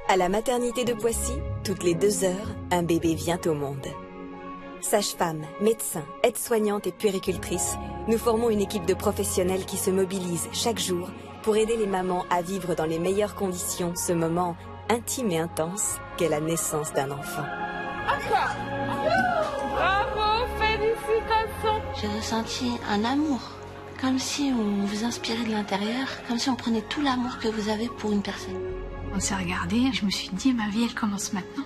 À la maternité de Poissy, toutes les 2 heures, un bébé vient au monde. Sages-femmes, médecins, aides-soignantes et puéricultrices, nous formons une équipe de professionnels qui se mobilisent chaque jour pour aider les mamans à vivre dans les meilleures conditions ce moment intime et intense qu'est la naissance d'un enfant. Bravo, félicitations! J'ai ressenti un amour, comme si on vous inspirait de l'intérieur, comme si on prenait tout l'amour que vous avez pour une personne. On s'est regardé, je me suis dit, ma vie, elle commence maintenant.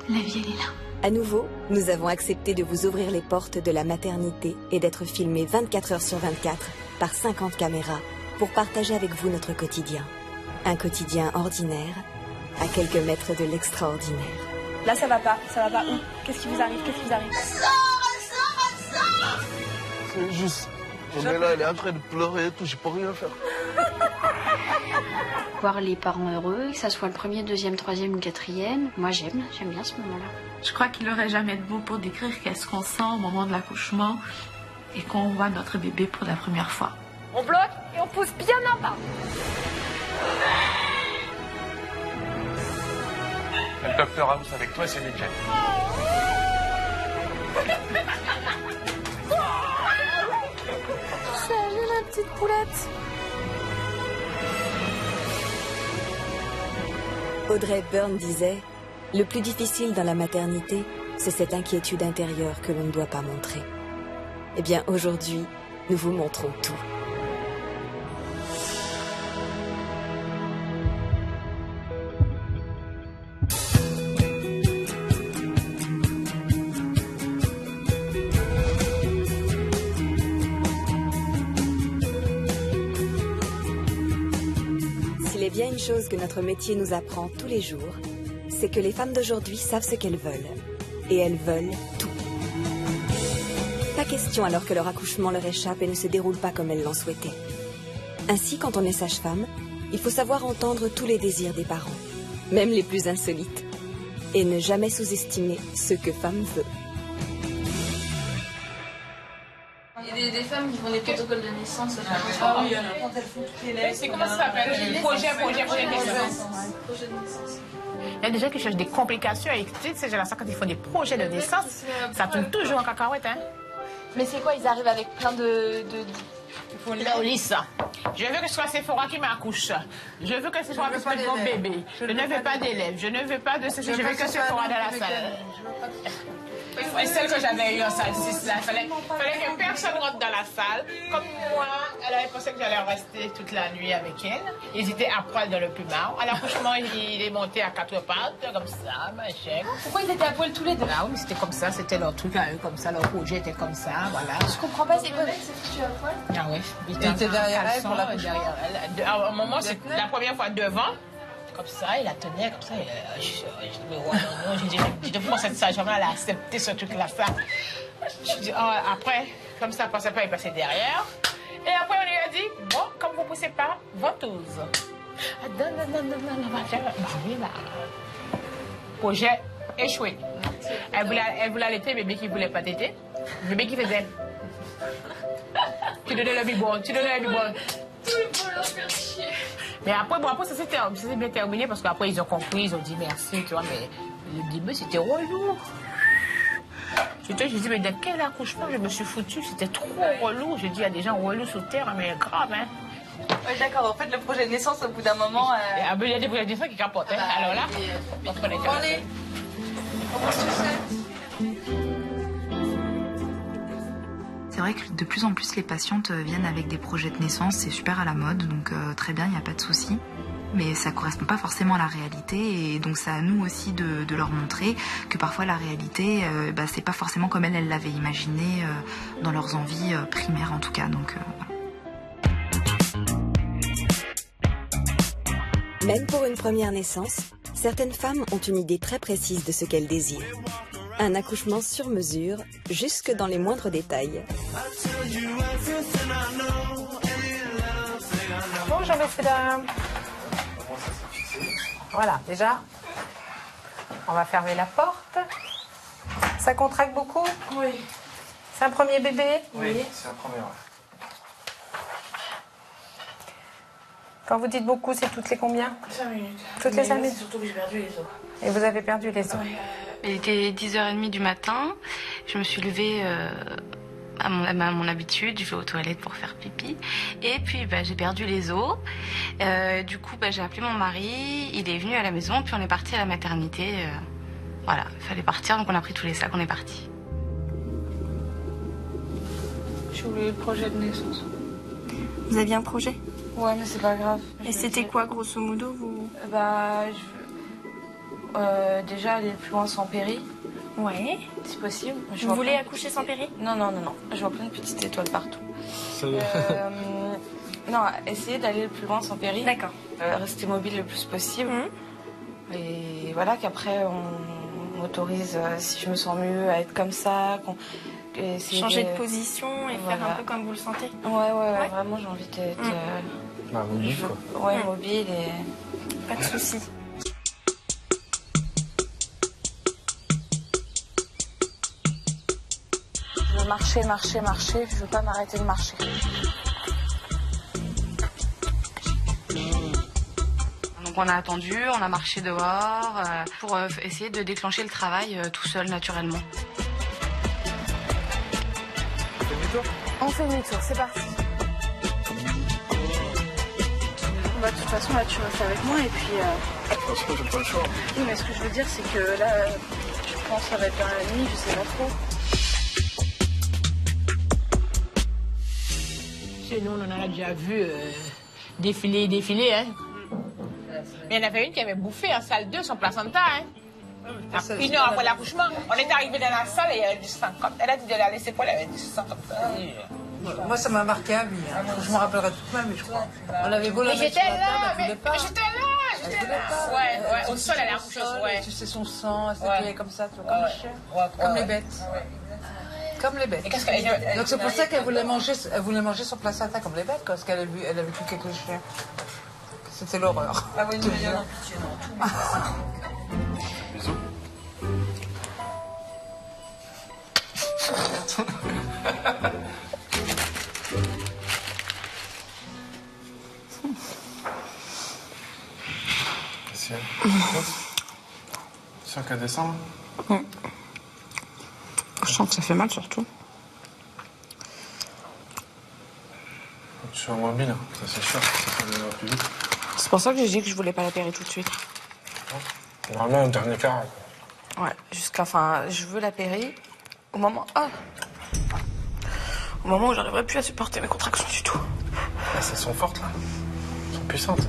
La vie, elle est là. À nouveau, nous avons accepté de vous ouvrir les portes de la maternité et d'être filmés 24 heures sur 24 par 50 caméras pour partager avec vous notre quotidien. Un quotidien ordinaire à quelques mètres de l'extraordinaire. Là, ça va pas où? Qu'est-ce qui vous arrive? C'est juste, on est là, elle est en train de pleurer et tout, je peux rien faire. Voir les parents heureux, que ça soit le premier, deuxième, troisième ou quatrième, moi j'aime bien ce moment-là. Je crois qu'il n'aurait jamais de mots pour décrire qu'est-ce qu'on sent au moment de l'accouchement et qu'on voit notre bébé pour la première fois. On bloque et on pousse bien en bas. Le docteur House avec toi, c'est nickel. Salut la petite poulette. Audrey Hepburn disait « Le plus difficile dans la maternité, c'est cette inquiétude intérieure que l'on ne doit pas montrer. » Eh bien, aujourd'hui, nous vous montrons tout. S'il est bien une chose que notre métier nous apprend tous les jours, c'est que les femmes d'aujourd'hui savent ce qu'elles veulent. Et elles veulent tout. Pas question alors que leur accouchement leur échappe et ne se déroule pas comme elles l'ont souhaité. Ainsi, quand on est sage-femme, il faut savoir entendre tous les désirs des parents, même les plus insolites, et ne jamais sous-estimer ce que femme veut. Il y a des femmes qui font des protocoles de naissance. Ah oui, il y en a. Quand elles font toutes les lettres. C'est comment ça s'appelle? Projet de naissance. Il y a des gens qui cherchent des complications et tu sais, ces gens-là, quand ils font des projets de naissance, ça tourne toujours en cacahuète, hein? Mais c'est quoi? Ils arrivent avec plein de... Léolis, je veux que ce soit Sephora qui m'accouche. Je veux que ce soit avec mon bébé. Je ne veux pas d'élèves. Je ne veux pas de ceci. Je veux que Sephora dans la salle. Et celle que j'avais eue en salle 6, là, il fallait que personne rentre dans la salle. Comme moi, elle avait pensé que j'allais rester toute la nuit avec elle. Ils étaient à poil dans le plumard. À l'accouchement, il est monté à 4 pattes, comme ça, machin. Pourquoi ils étaient à poil tous les deux? Ah oui, c'était comme ça, c'était leur truc à eux, comme ça, leur projet était comme ça, voilà. Je comprends pas, c'est quoi? C'est foutu à poil? Ah oui, il était derrière elle pour l'accouchement? derrière elle. À un moment, c'est la première fois devant. Comme ça, il la tenait comme ça. Je dis, mais ouais, non, je dis, depuis cette sage-femme, elle a accepté ce truc-là, ça. Je dis, après, comme ça, passait pas, il passait derrière. Et après, on lui a dit, bon, comme vous ne poussez pas, ventouse. Ah, non, bah oui, bah. Projet échoué. Elle voulait allaiter, bébé qui ne voulait pas téter. Bébé qui faisait. Tu donnais le biberon, tu donnais le biberon. Mais après, bon, après ça s'est bien terminé parce qu'après ils ont compris, ils ont dit merci, tu vois, mais le début c'était relou. Je dis, mais de quel accouchement je me suis foutue, c'était trop relou. Je dis, il y a des gens relous sous terre, mais grave, hein. Oui, d'accord, en fait, le projet de naissance, au bout d'un moment... Il y a des projets de naissance qui capotent, hein. Alors là, on prenait Bon, allez, comment tu fais? C'est vrai que de plus en plus les patientes viennent avec des projets de naissance, c'est super à la mode, donc très bien, il n'y a pas de souci. Mais ça ne correspond pas forcément à la réalité et donc c'est à nous aussi de leur montrer que parfois la réalité, c'est pas forcément comme elles l'avaient imaginé dans leurs envies primaires en tout cas. Donc, voilà. Même pour une première naissance, certaines femmes ont une idée très précise de ce qu'elles désirent. Un accouchement sur mesure, jusque dans les moindres détails. Bonjour messieurs, dames. Voilà, déjà, on va fermer la porte. Ça contracte beaucoup? Oui. C'est un premier bébé? Oui, c'est un premier, ouais. Quand vous dites beaucoup, c'est toutes les combien? 5 minutes. Toutes les 5 minutes. C'est surtout que j'ai perdu les os. Et vous avez perdu les os. Il était 10h30 du matin. Je me suis levée à mon habitude. Je vais aux toilettes pour faire pipi. Et puis j'ai perdu les os. Du coup, j'ai appelé mon mari. Il est venu à la maison. Puis on est parti à la maternité. Voilà, il fallait partir. Donc on a pris tous les sacs. On est parti. J'ai oublié le projet de naissance. Vous aviez un projet? Ouais, mais c'est pas grave. Et c'était quoi, grosso modo, vous? Déjà aller le plus loin sans péri, Ouais. si possible. Vous voulez accoucher sans péri? Non. Je vois plein de petites étoiles partout. Ça y est. Non, essayer d'aller le plus loin sans péri. D'accord. Rester mobile le plus possible. Et voilà, qu'après on m'autorise, si je me sens mieux, à être comme ça. Changer de position et faire un peu comme vous le sentez? Ouais, vraiment, j'ai envie d'être Mobile, quoi. ouais, mobile et... Pas de soucis. Je veux marcher, je veux pas m'arrêter de marcher. Donc on a attendu, on a marché dehors pour essayer de déclencher le travail tout seul, naturellement. On fait demi-tour, c'est parti. De toute façon, là, tu restes avec moi et puis... Parce que j'ai pas le choix. Oui, mais ce que je veux dire, c'est que là, je pense que ça va être dans la nuit, je sais pas trop. Chez nous, on en a déjà vu défiler, hein. Mais il y en avait une qui avait bouffé en salle 2 son placenta, hein. Une heure après l'accouchement, on est arrivé dans la salle et il y avait du sang. Elle a dit de la laisser pour elle avait du sang comme ça. Moi, ça m'a marqué à vie. Hein. Je me rappellerai toute ma vie, je crois. On avait beau la Mais mettre j'étais sur la table, là, elle voulait pas. j'étais là. Ouais, au sol, elle a accouché, ouais. Tu sais, son sang, elle s'était comme ça, tu vois, comme les chiens. Comme les bêtes. Comme les bêtes. Et qu'est-ce qu'elle... Donc c'est pour ça qu'elle voulait manger son placenta comme les bêtes, parce qu'elle a vu quelques chiens. C'était l'horreur. Ah oui, Bisous. C'est sûr qu'elle descend. Je sens que ça fait mal, surtout. Je suis mobile, ça c'est sûr, ça va plus vite. C'est pour ça que j'ai dit que je voulais pas la péri tout de suite. Vraiment, le dernier quart. Ouais, je veux la péri au moment... Au moment où j'arriverai plus à supporter mes contractions du tout. Elles sont fortes, là. Elles sont puissantes.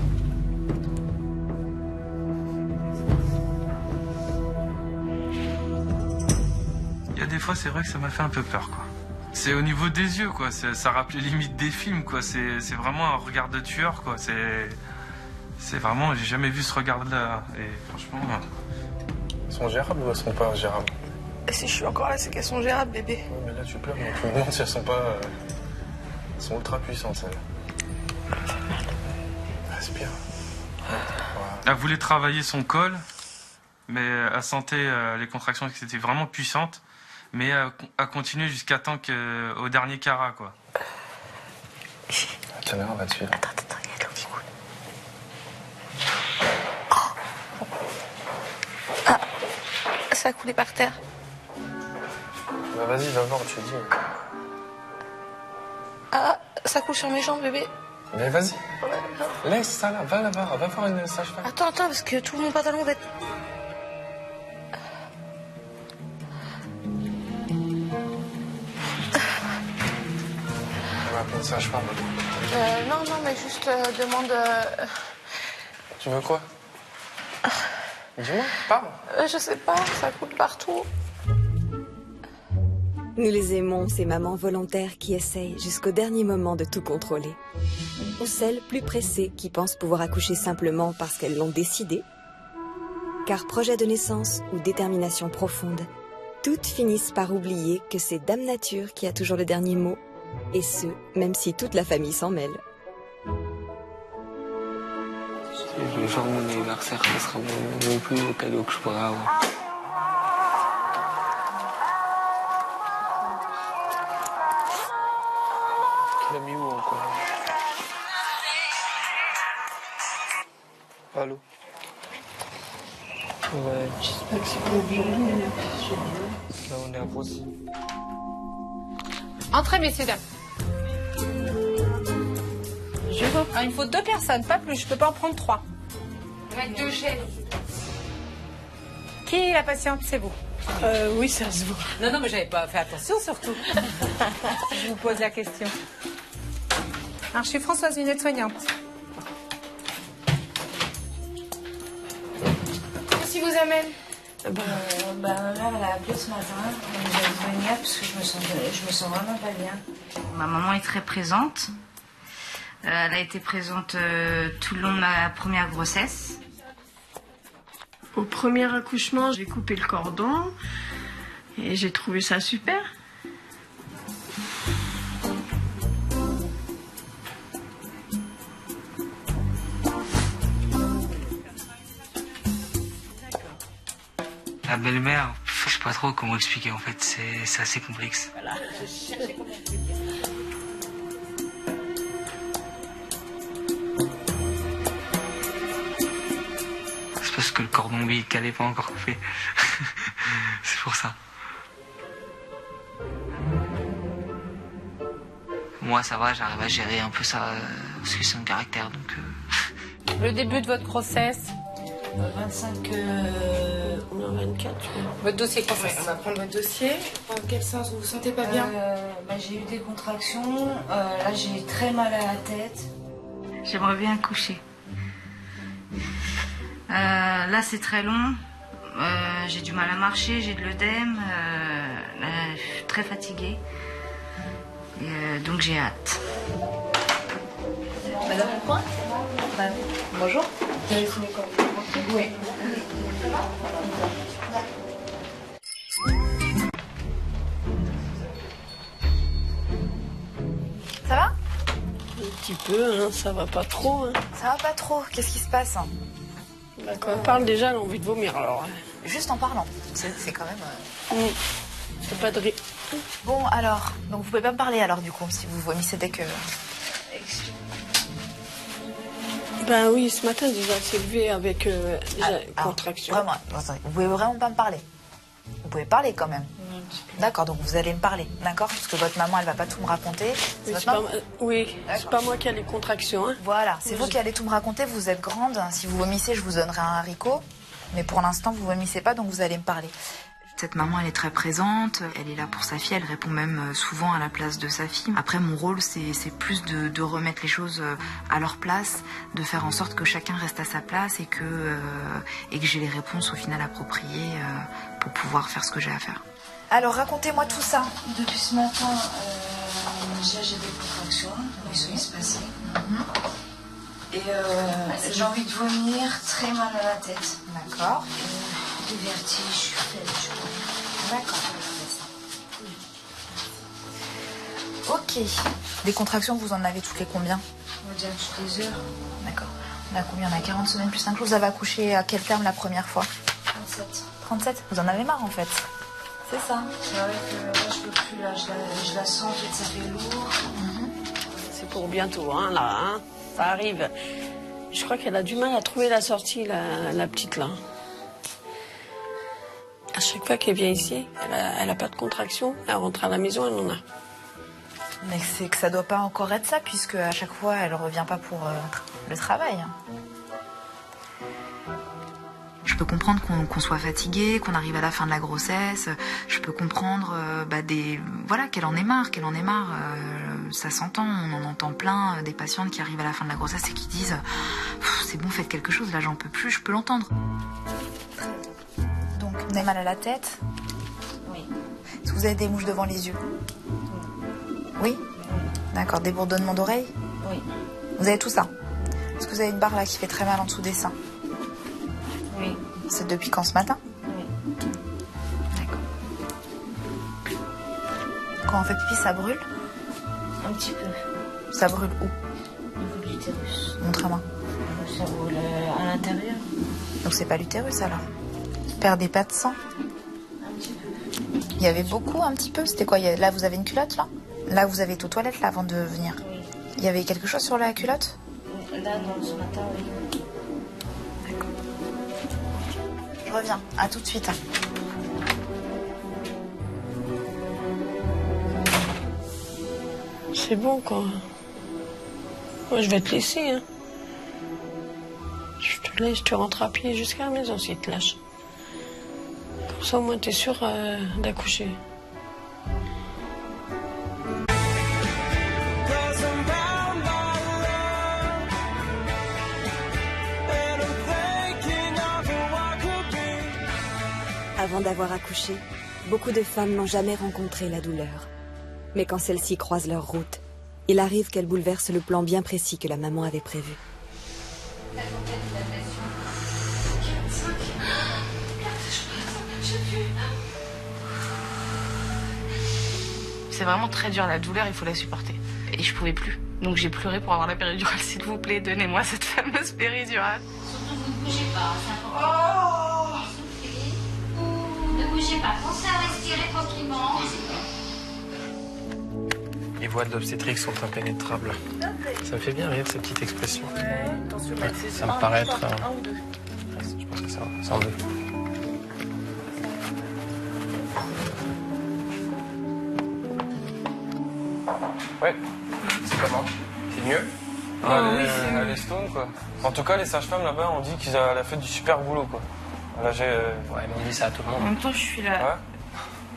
Il y a des fois, c'est vrai que ça m'a fait un peu peur, quoi. C'est au niveau des yeux, quoi. Ça rappelait limite des films, quoi. C'est vraiment un regard de tueur, quoi. C'est vraiment... J'ai jamais vu ce regard-là. Et franchement... Elles sont gérables ou elles sont pas gérables? Et si je suis encore là, c'est qu'elles sont gérables, bébé. Ouais, mais là, tu pleures, donc je me demande si elles sont pas... Elles sont ultra puissantes, celles-là. Respire. Elle voulait travailler son col, mais elle sentait les contractions qui étaient vraiment puissantes, mais elle continué jusqu'à temps au dernier carat, quoi. La caméra va te suivre. Attends, il y a de l'eau qui coule. Ah, ça a coulé par terre. Bah vas-y, va voir, tu dis. Ah, ça coule sur mes jambes, bébé. Mais vas-y. Laisse ça là, va là-bas, va voir une sage-femme. Attends, parce que tout mon pantalon va être... On va appeler une sage-femme. Non, mais juste demande... Tu veux quoi? Dis-moi, parle. Je sais pas, ça coule partout. Nous les aimons, ces mamans volontaires qui essayent jusqu'au dernier moment de tout contrôler. Ou celles plus pressées qui pensent pouvoir accoucher simplement parce qu'elles l'ont décidé. Car projet de naissance ou détermination profonde, toutes finissent par oublier que c'est Dame Nature qui a toujours le dernier mot, et ce, même si toute la famille s'en mêle. Le jour de mon anniversaire, ce sera mon plus beau cadeau que je pourrais avoir. Tu l'as mis où encore? Allô? Ouais. J'espère que c'est pas aujourd'hui. Là, on est à Poissy. Entrez, messieurs, dames. Il me faut 2 personnes, pas plus. Je peux pas en prendre 3. Avec 2 chefs. Qui est la patiente? C'est vous. Oui, ça se voit. Non, mais j'avais pas fait attention, surtout. Je vous pose la question. Alors, je suis Françoise, une aide-soignante. Qu'est-ce qui vous amène? Là, elle a appelé ce matin. Elle va venir parce que je me sens vraiment pas bien. Ma maman est très présente. Elle a été présente tout le long de ma première grossesse. Au premier accouchement, j'ai coupé le cordon et j'ai trouvé ça super. La belle-mère, je sais pas trop comment expliquer en fait, c'est assez complexe. Voilà. C'est parce que le cordon ombilical n'est pas encore coupé. C'est pour ça. Moi ça va, j'arrive à gérer un peu ça, parce que c'est un caractère donc... Le début de votre grossesse? 25... On est en 24, tu vois. Votre dossier grossesse. On va prendre votre dossier. Dans quel sens vous vous sentez pas bien? J'ai eu des contractions. Là, j'ai très mal à la tête. J'aimerais bien accoucher. Là, c'est très long. J'ai du mal à marcher, j'ai de l'œdème. Je suis très fatiguée. Et, donc, j'ai hâte. Madame Lecoin? Bonjour. Vous avez fumé quoi? Oui. Ça va? Un petit peu, hein, ça va pas trop. Hein. Ça va pas trop. Qu'est-ce qui se passe? Bah, quand on parle déjà, elle a envie de vomir alors. Juste en parlant. C'est quand même... C'est pas de rire. Bon, alors, donc vous pouvez pas me parler alors du coup, si vous vomissez dès que... Ben oui, ce matin déjà, elle s'est levée avec contraction. Vraiment, attendez, vous pouvez vraiment pas me parler? Vous pouvez parler quand même? D'accord, donc vous allez me parler, d'accord? Parce que votre maman, elle va pas tout me raconter. Oui, c'est pas moi qui ai les contractions. Hein. Voilà, c'est vous qui allez tout me raconter, vous êtes grande. Si vous vomissez, je vous donnerai un haricot. Mais pour l'instant, vous vomissez pas, donc vous allez me parler. Cette maman, elle est très présente, elle est là pour sa fille, elle répond même souvent à la place de sa fille. Après, mon rôle, c'est plus de remettre les choses à leur place, de faire en sorte que chacun reste à sa place et que j'ai les réponses au final appropriées pour pouvoir faire ce que j'ai à faire. Alors, racontez-moi tout ça. Depuis ce matin, déjà j'ai des contractions, ils sont espacées. Et j'ai envie de vomir, très mal à la tête. D'accord. Des vertiges, je suis faite. D'accord. Ok. Des contractions, vous en avez toutes les combien? On va dire toutes les heures. D'accord. On a combien? On a 40 semaines plus 5 jours. Vous avez accouché à quel terme la première fois? 37. 37? Vous en avez marre en fait? C'est ça? C'est vrai que là, je peux plus, là, je la sens, en fait, ça fait lourd. C'est pour bientôt, hein, là, hein. Ça arrive. Je crois qu'elle a du mal à trouver la sortie, la petite, là. À chaque fois qu'elle vient ici, elle a pas de contraction. Elle rentre à la maison, elle en a. Mais c'est que ça doit pas encore être ça, puisque à chaque fois, elle revient pas pour le travail. Je peux comprendre qu'on soit fatigué, qu'on arrive à la fin de la grossesse. Je peux comprendre qu'elle en ait marre, ça s'entend, on en entend plein, des patientes qui arrivent à la fin de la grossesse et qui disent « c'est bon, faites quelque chose, là j'en peux plus », je peux l'entendre. Donc, vous avez mal à la tête? Oui. Est-ce que vous avez des mouches devant les yeux? Oui. D'accord, des bourdonnements d'oreilles? Oui. Vous avez tout ça? Est-ce que vous avez une barre là qui fait très mal en dessous des seins? Oui. C'est depuis quand, ce matin? Oui. D'accord. Quand on fait pipi, ça brûle? Un petit peu. Ça brûle où? Au niveau de l'utérus. Montrez-moi. Ça brûle à l'intérieur. Donc c'est pas l'utérus alors? Perdez pas de sang? Un petit peu. Il y avait beaucoup, un petit peu? C'était quoi? Là, vous avez une culotte, là? Là, vous avez été aux toilettes, là, avant de venir? Oui. Il y avait quelque chose sur la culotte? Là, ce matin, oui. D'accord. Je reviens, à tout de suite. C'est bon, quoi. Moi, je vais te laisser, hein. Je te laisse, tu rentres à pied jusqu'à la maison s'il te lâche. Comme ça, au moins, t'es sûr d'accoucher. Avant d'avoir accouché, beaucoup de femmes n'ont jamais rencontré la douleur. Mais quand celles-ci croisent leur route, il arrive qu'elles bouleversent le plan bien précis que la maman avait prévu. C'est vraiment très dur, la douleur, il faut la supporter. Et je pouvais plus. Donc j'ai pleuré pour avoir la péridurale. S'il vous plaît, donnez-moi cette fameuse péridurale. Surtout, vous ne bougez pas, c'est important. Soufflez. Ne bougez pas, pensez à respirer tranquillement. Les voies de l'obstétrique sont impénétrables. Ça me fait bien rire, ces petites expressions. Ça me paraît être... Je pense que c'est en deux. Ouais, c'est comment? C'est mieux? Elle est stone, quoi. En tout cas, les sages-femmes là-bas ont dit qu'elle a fait du super boulot, quoi. Là, ouais, mais on dit ça à tout le monde. En même temps, je suis là. Ouais.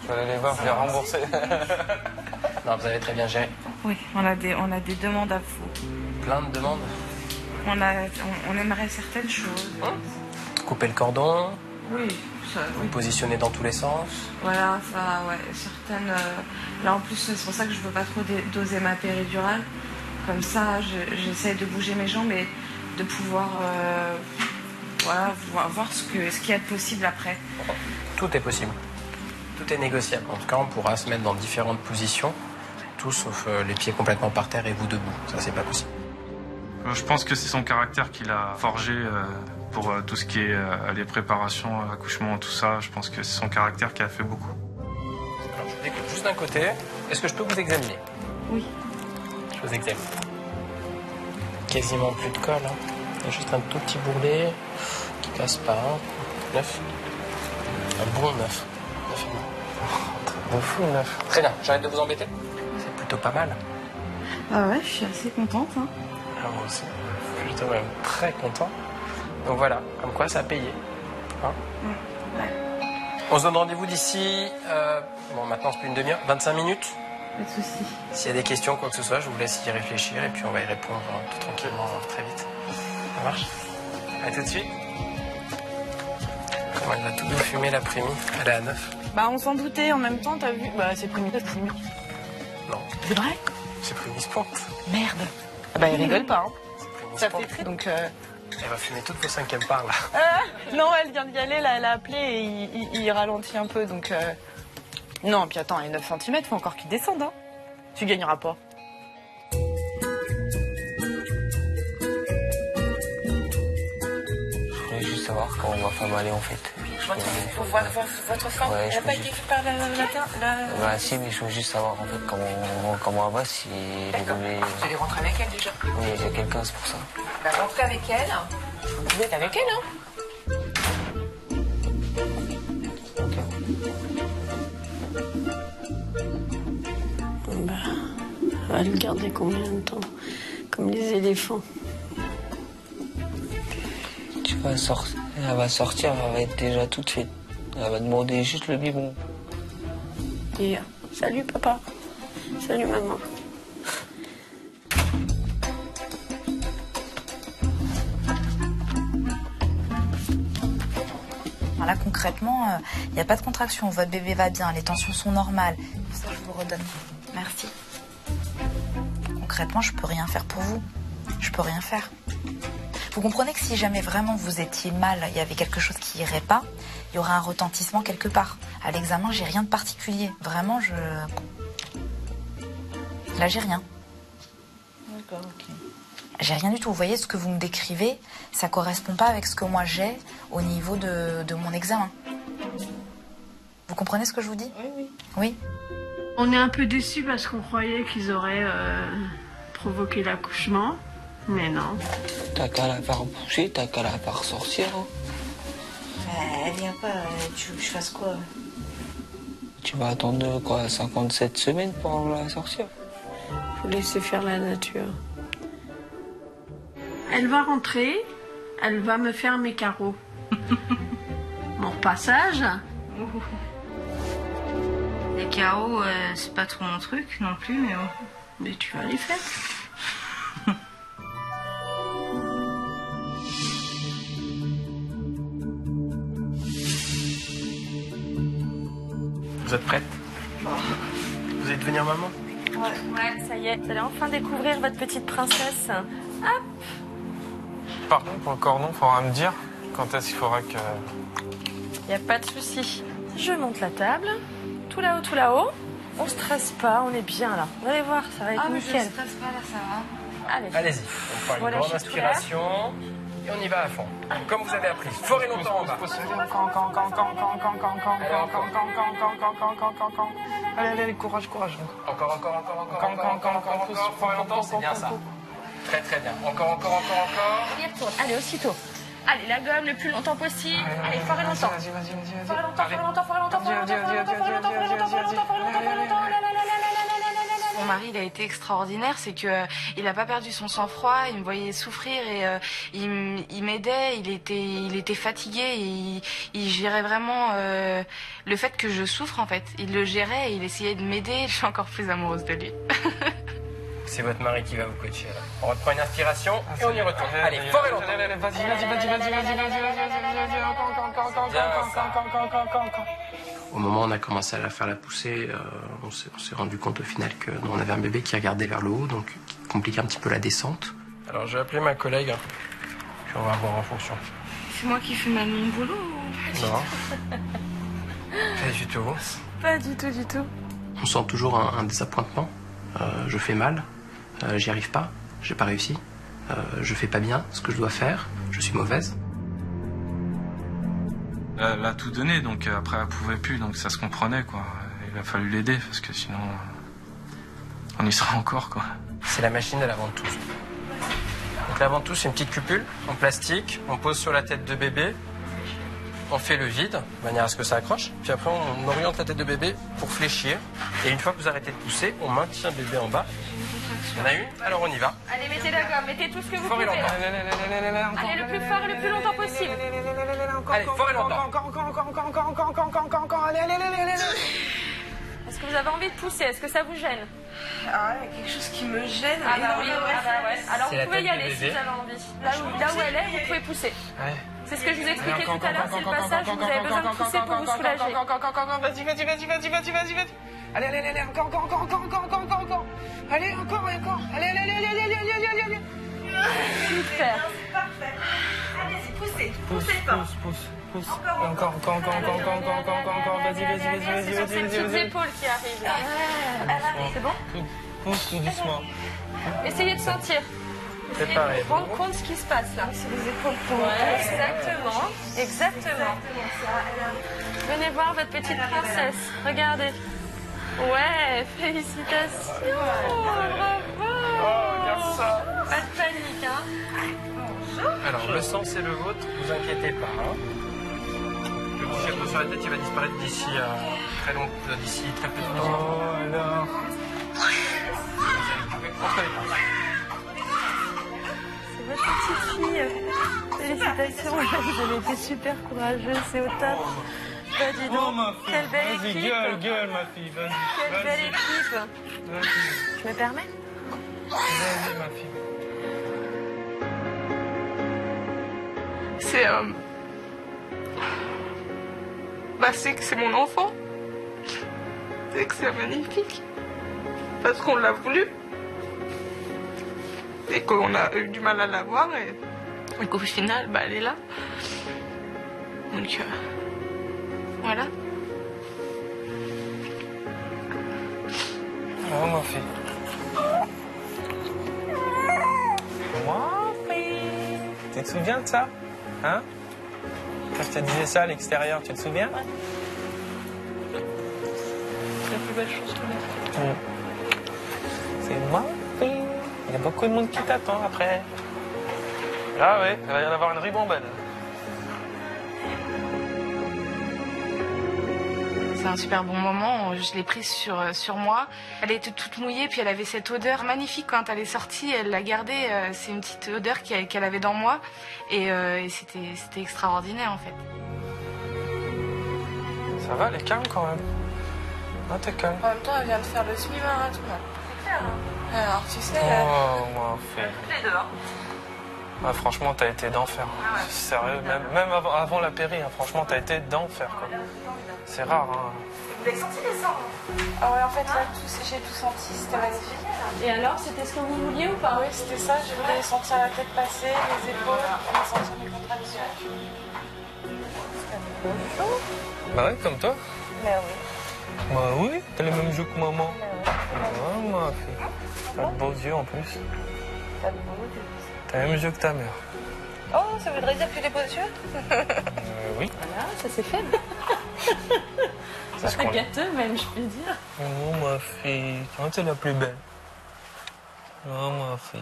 Je vais aller les voir, je vais les rembourser. Non, vous avez très bien géré. Oui, on a des demandes à vous. Plein de demandes? On aimerait certaines choses. Couper le cordon? Oui, ça. Vous positionnez dans tous les sens? Voilà, ça, ouais, certaines. Là, en plus, c'est pour ça que je veux pas trop doser ma péridurale. Comme ça, j'essaie de bouger mes jambes et de pouvoir, voilà, voir ce qu'il y a de possible après. Tout est possible. Tout est négociable. En tout cas, on pourra se mettre dans différentes positions, tout sauf les pieds complètement par terre et vous debout. Ça, c'est pas possible. Je pense que c'est son caractère qui l'a forgé pour tout ce qui est les préparations, l'accouchement, tout ça. Je pense que c'est son caractère qui a fait beaucoup. Alors, je vous écoute juste d'un côté. Est-ce que je peux vous examiner? Oui. Je vous examine. Quasiment plus de colle. Hein. Il y a juste un tout petit bourrelet qui casse pas. 9. Un bon 9. 9 ou 9. Très bien, j'arrête de vous embêter. C'est plutôt pas mal. Ah ouais, je suis assez contente. Hein. Ah, moi aussi. Je suis plutôt même très content. Donc voilà, comme quoi ça a payé. Hein Ouais. On se donne rendez-vous d'ici, bon maintenant c'est plus une demi-heure, 25 minutes. Pas de soucis. S'il y a des questions, quoi que ce soit, je vous laisse y réfléchir et puis on va y répondre tout tranquillement, très vite. Ça marche? À tout de suite. Comment elle va tout fumer l'après-midi? Elle est à 9. Bah on s'en doutait, en même temps t'as vu. Bah c'est prémis. Non. C'est vrai? C'est prémis Sport. Merde. Ah bah elle rigole pas. Hein. Ça Sport. fait très donc. Elle va fumer toutes vos 5e parts là. Non, elle vient d'y aller, là, elle a appelé et il ralentit un peu donc. Non, puis attends, il est 9 cm, faut encore qu'il descende. Hein. Tu gagneras pas. Je voulais juste savoir comment ma femme allait en fait. Faut voir votre femme. Ouais, elle n'a pas été faite par la... Bah si, mais je veux juste savoir en fait comment elle va, si vous voulez... Vous allez rentrer avec elle déjà? Oui, il y a quelqu'un, c'est pour ça. Bah rentrez avec elle. Vous êtes avec elle, hein? Bah, elle va le garder combien de temps? Comme les éléphants. Elle va sortir, elle va être déjà toute faite. Elle va demander juste le biberon. Et salut papa. Salut maman. Là, concrètement, il n'y a pas de contraction. Votre bébé va bien, les tensions sont normales. Ça, je vous redonne. Merci. Concrètement, je peux rien faire pour vous. Je peux rien faire. Vous comprenez que si jamais vraiment vous étiez mal, il y avait quelque chose qui irait pas, il y aurait un retentissement quelque part. À l'examen, j'ai rien de particulier. Vraiment, Là, j'ai rien. D'accord, ok. J'ai rien du tout. Vous voyez, ce que vous me décrivez, ça correspond pas avec ce que moi j'ai au niveau de mon examen. Vous comprenez ce que je vous dis? Oui. Oui. On est un peu déçus parce qu'on croyait qu'ils auraient provoqué l'accouchement. Mais non. T'as qu'à la faire bouger, t'as qu'à la faire sortir. Hein. Elle vient pas, tu veux que je fasse quoi? Tu vas attendre quoi, 57 semaines pour la sortir? Faut laisser faire la nature. Elle va rentrer, elle va me faire mes carreaux. Mon repassage. Les carreaux, c'est pas trop mon truc non plus, mais bon. Mais tu vas les faire. Vous êtes prête? Vous allez devenir maman? Ouais, ça y est, vous allez enfin découvrir votre petite princesse. Hop. Par contre, pour le cordon, il faudra me dire quand est-ce qu'il faudra que... Y a pas de souci. Je monte la table. Tout là-haut, tout là-haut. On stresse pas, on est bien là. Vous allez voir, ça va être nickel. Mais je stresse pas là, ça va. Allez. Allez-y, on prend une Voilà, grande je suis tout là. inspiration et on y va à fond. Donc, comme vous avez appris, forez longtemps en bas. Allez, allez, courage. Encore, forez longtemps, c'est bien ça. Très très bien. Encore. On y retourne. Allez, aussitôt. Allez, la gomme le plus longtemps possible. Allez, forez longtemps. Vas-y. Mon mari, il a été extraordinaire, c'est que il a pas perdu son sang-froid, il me voyait souffrir et il m'aidait, il était fatigué, et il gérait vraiment le fait que je souffre en fait. Il le gérait et il essayait de m'aider, je suis encore plus amoureuse de lui. C'est votre mari qui va vous coacher là. On reprend une inspiration et on y retourne. Allez, forez longtemps. Encore. Au moment où on a commencé à la faire la poussée, on s'est rendu compte au final qu'on avait un bébé qui regardait vers le haut, donc qui compliquait un petit peu la descente. Alors je vais appeler ma collègue, puis on va voir en fonction. C'est moi qui fais mal mon boulot? Non. Pas du tout. Pas du tout. On sent toujours un désappointement. Je fais mal, j'y arrive pas, j'ai pas réussi, je fais pas bien ce que je dois faire, je suis mauvaise. Elle a tout donné, donc après elle pouvait plus, donc ça se comprenait quoi. Il a fallu l'aider parce que sinon on y sera encore quoi. C'est la machine de la ventouse. Donc la ventouse, c'est une petite cupule en plastique, on pose sur la tête de bébé, on fait le vide, de manière à ce que ça accroche, puis après on oriente la tête de bébé pour fléchir, et une fois que vous arrêtez de pousser, on maintient bébé en bas. Il y en a une, alors on y va. Allez, mettez la gomme, mettez tout ce que vous Forez pouvez. longtemps. Allez, le plus fort et le plus longtemps possible. Allez, forez longtemps. Encore, allez. Est-ce que vous avez envie de pousser? Est-ce que ça vous gêne? Ah, il y a quelque chose qui me gêne. Ah bah oui, ouais. Alors C'est vous la pouvez y tête du aller si bébé. vous avez envie. Là où elle est, vous pouvez pousser. Ouais. C'est ce que je vous expliquais tout à l'heure, c'est le passage où vous avez besoin de pousser pour vous soulager. Vas-y. Allez, encore. Allez, encore. Allez. Super. Parfait. Allez-y, poussez. Poussez Pousse. Encore. Vas-y. C'est sur ces petites épaules qui arrivent là. C'est bon? Pousse tout doucement. Essayez de sentir. Essayez pareil. de rendre compte de ce qui se passe là. C'est les épaules pour Exactement. Venez voir votre petite princesse. Regardez. Ouais, félicitations. Bravo. Oh, regarde ça. Pas de panique, hein. Alors, le sang, c'est le vôtre, vous inquiétez pas. Hein. Le petit chapeau sur la tête, il va disparaître d'ici très peu de temps. Oh, alors. Entre les mains. C'est votre petite fille. Félicitations. Vous avez été super courageuse, c'est au top. Bah dis donc, quelle belle équipe. Gueule, ma fille, vas-y. Quelle belle équipe. Je me permets? Vas-y, ma fille. C'est que c'est mon enfant. C'est que c'est magnifique. Parce qu'on l'a voulu. Et qu'on a eu du mal à l'avoir. Et qu'au final, elle est là. Donc, voilà. Oh, ma fille. Ma fille. Tu te souviens de ça? Hein? Quand je te disais ça à l'extérieur, tu te souviens? C'est la plus belle chose de ma vie. C'est ma fille. Il n'y a a beaucoup de monde qui t'attend après. Ah ouais, il va y en avoir une ribambelle. C'est un super bon moment, je l'ai prise sur moi. Elle était toute mouillée, puis elle avait cette odeur magnifique quand elle est sortie, elle l'a gardée. C'est une petite odeur qu'elle avait dans moi et c'était extraordinaire en fait. Ça va, elle est calme quand même. Ah, t'es calme. En même temps, elle vient de faire le semi-marathon. C'est clair, hein. Alors, tu sais... Oh, moi, fait. Les deux, hein. Ah, franchement, t'as été d'enfer. Ah ouais. Sérieux, même avant la péri, hein, franchement, t'as été d'enfer, quoi. C'est rare, hein. Vous avez senti les sangs? Ah ouais, en fait, là, j'ai tout senti, c'était magnifique. Et alors, c'était ce que vous vouliez ou pas? Oui, c'était ça, je voulais sentir la tête passer, les épaules, et sentir mes contractions. Bah ouais, comme toi. Mais oui. Bah oui, t'as les mêmes yeux que maman. Ouais, ma fille. T'as de beaux yeux en plus. T'as de beaux yeux. T'as les mêmes yeux que ta mère. Oh, ça voudrait dire que tu as des beaux yeux? Oui. Voilà, ça c'est fait. Ça Parce qu'on- serait gâteux même, je peux dire. Oh ma fille, quand t'es la plus belle. Oh ma fille.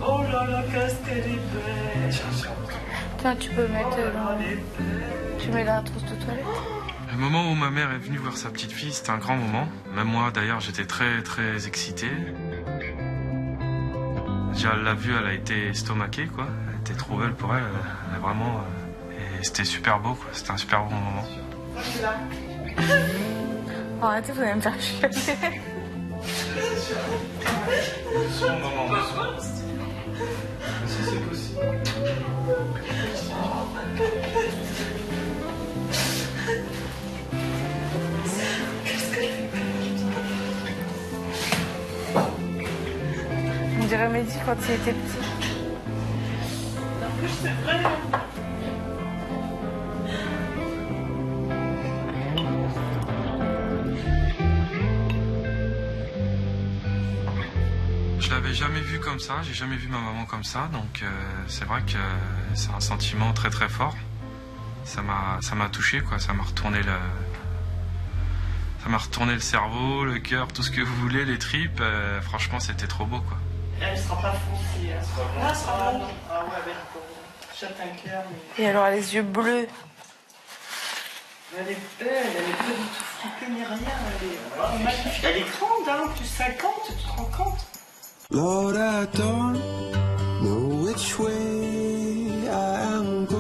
Oh là là, qu'est-ce qu'elle est belle. Tiens, tu peux mettre tu mets la trousse de toilette. Le moment où ma mère est venue voir sa petite fille, c'était un grand moment. Même moi, d'ailleurs, j'étais très, très excité. Déjà, elle l'a vue, elle a été estomaquée, quoi. Elle était trop belle pour elle. Elle a vraiment... et c'était super beau, quoi. C'était un super bon moment. Arrêtez, vous allez me faire chier. Si c'est possible. On dirait Mehdi quand il était petit. En plus, c'est vrai. Je l'avais jamais vue comme ça, j'ai jamais vu ma maman comme ça, donc c'est vrai que c'est un sentiment très très fort. Ça m'a touché, quoi. Ça m'a retourné le cerveau, le cœur, tout ce que vous voulez, les tripes. Franchement, c'était trop beau, quoi. Elle sera pas foncée. Elle sera blonde. Ah ouais, avec châtain clair. Mais... Et alors, les yeux bleus. Elle est belle, elle est pas du tout fripée ni rien. Elle est magnifique. Elle est grande, hein, plus 50, tu te rends compte? Lord, I don't know which way I am going.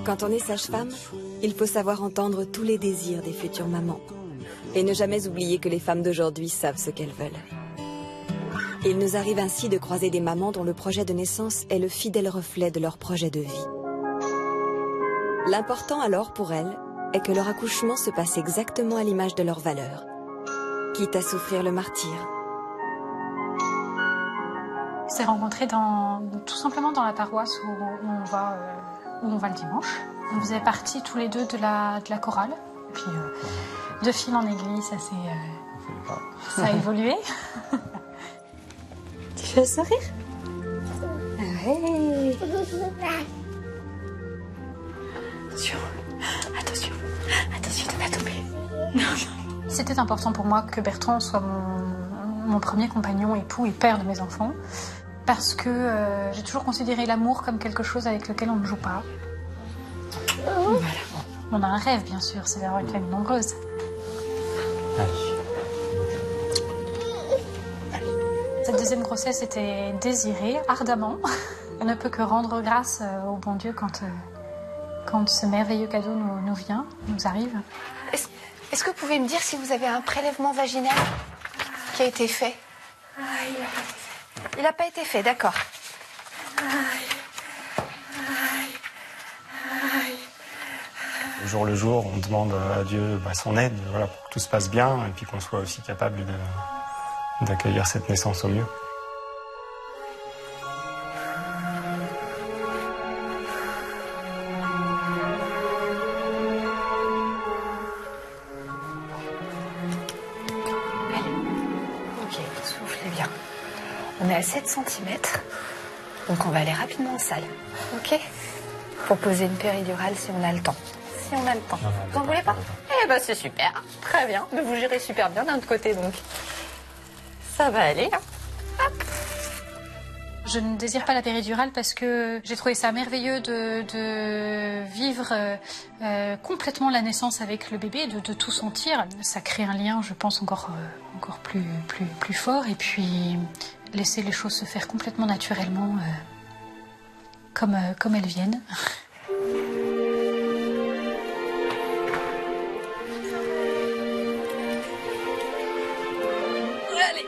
Quand on est sage-femme, il faut savoir entendre tous les désirs des futures mamans et ne jamais oublier que les femmes d'aujourd'hui savent ce qu'elles veulent. Il nous arrive ainsi de croiser des mamans dont le projet de naissance est le fidèle reflet de leur projet de vie. L'important alors pour elles est que leur accouchement se passe exactement à l'image de leurs valeurs, quitte à souffrir le martyre. On s'est rencontrés tout simplement dans la paroisse où on va le dimanche. On faisait partie tous les deux de la chorale. Et puis de fil en aiguille, ça a évolué. Tu fais un sourire? Ouais. Attention, de pas tomber. C'était important pour moi que Bertrand soit mon premier compagnon, époux et père de mes enfants, parce que j'ai toujours considéré l'amour comme quelque chose avec lequel on ne joue pas. Voilà. On a un rêve, bien sûr, c'est d'avoir une famille nombreuse. Cette deuxième grossesse était désirée ardemment. On ne peut que rendre grâce au bon Dieu quand ce merveilleux cadeau nous arrive. Est-ce que vous pouvez me dire si vous avez un prélèvement vaginal qui a été fait? Il n'a pas été fait, d'accord. Jour le jour, on demande à Dieu son aide, voilà, pour que tout se passe bien et puis qu'on soit aussi capable d'accueillir cette naissance au mieux. Ok, soufflez bien. On est à 7 cm, donc on va aller rapidement en salle. Ok? Pour poser une péridurale si on a le temps. Si on a le temps. Vous en voulez pas? Eh ben c'est super, très bien. Mais vous gérez super bien d'un autre côté donc. Ça va aller. Hop. Je ne désire pas la péridurale parce que j'ai trouvé ça merveilleux de vivre complètement la naissance avec le bébé, de tout sentir. Ça crée un lien, je pense, encore plus fort. Et puis laisser les choses se faire complètement naturellement, comme elles viennent. Allez,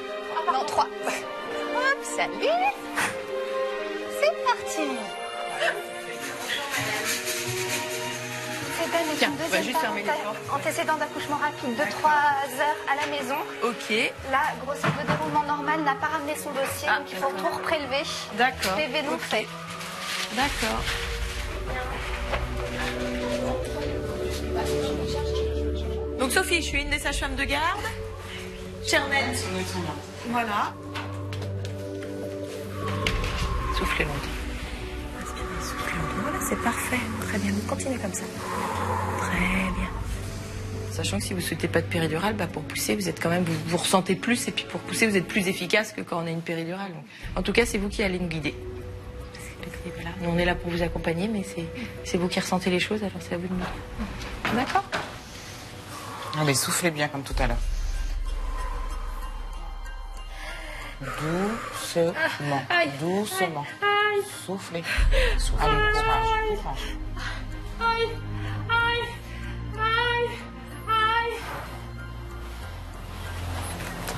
non, 3. Hop, salut. C'est parti. Tiens, on va juste fermer les portes. Antécédent d'accouchement rapide de 3 heures à la maison. Ok. La grossesse de déroulement normal n'a pas ramené son dossier, donc il faut tout reprélever. D'accord. PV non fait. D'accord. Donc Sophie, je suis une des sages-femmes de garde. Chernette. Voilà. Soufflez longtemps. Inspirez, soufflez longtemps. Voilà, c'est parfait. Très bien, vous continuez comme ça. Très bien. Sachant que si vous ne souhaitez pas de péridurale, pour pousser, vous êtes quand même, vous ressentez plus, et puis pour pousser, vous êtes plus efficace que quand on a une péridurale. Donc, en tout cas, c'est vous qui allez nous guider. Voilà. Nous, on est là pour vous accompagner, mais c'est vous qui ressentez les choses, alors c'est à vous de nous dire. D'accord? Allez, soufflez bien comme tout à l'heure. Doucement, doucement. Soufflez. Allez, courage, courage.